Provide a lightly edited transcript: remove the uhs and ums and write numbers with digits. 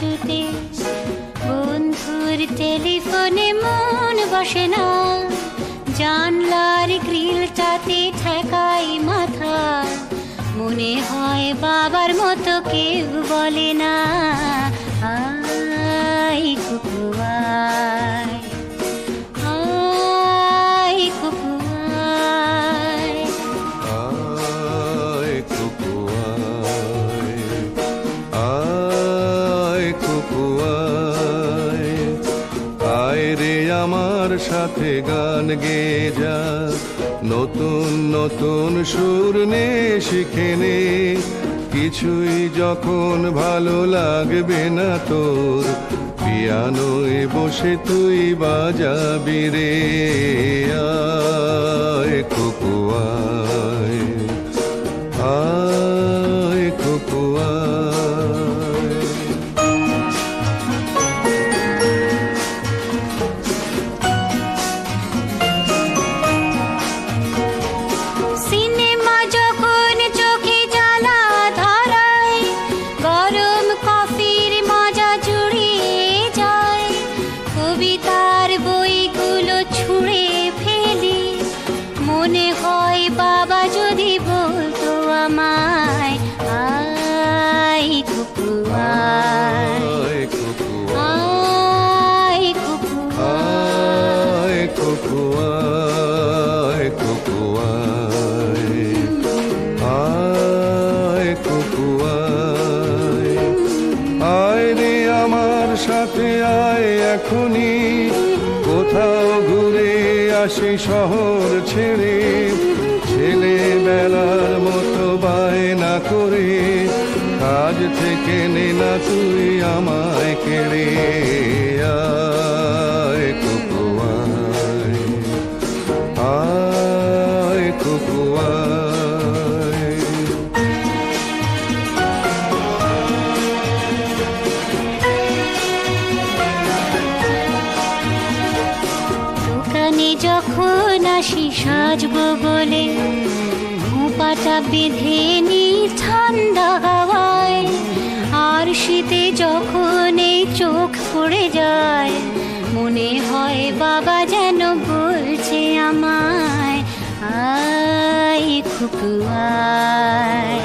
কিছুতে, বন্ধুর টেলিফোনে মন বসে না, জানলার গ্রিলটাতে ঠেকাই মাথা, মনে হয় বাবার মতো কেউ বলে না, আয় কুকু আয়, আয় কুকু আয়। আয় কুকু আয়, আয় কুকু আয়, আয় রে আমার সাথে গান গেয়ে যা, নতুন নতুন সুর নে শিখে নে, কিছুই যখন ভালো লাগবে না তোর, পিয়ানোয় বসে তুই বাজাবি রে, আয় কুকু আয়, আয় কুকু আয়। সিনেমা যখন চোখে জ্বালা ধরায়, গরম কফির মজা জুড়িয়ে যায়, কবিতার বইগুলো ছুঁড়ে ফেলি, মনে হয় বাবা যদি বলতো আমায়, আয় কুকু আয়, আয় কুকু আয় কুকু আয়, কুকু আয়, কুকু আয়, আয় কুকু আয়, আয় রে আমার সাথে আয় এখনই, কোথাও ঘুরে আসি শহর ছেড়ে, ছেলেবেলার মতো বায়না করে, কাজ থেকে নে না তুই আমায় কেড়ে, আয় কুকু আয়, আয় কুকু আয়। দোকানে যখন আসি সাজবো বলে, খোঁপাটা বেঁধে নি ঠান্ডা হাওয়ায়, আর শীতে যখন এই চোখ পড়ে যায়, মনে হয় বাবা যেন বলছে আমায়, আয় কুকু আয়।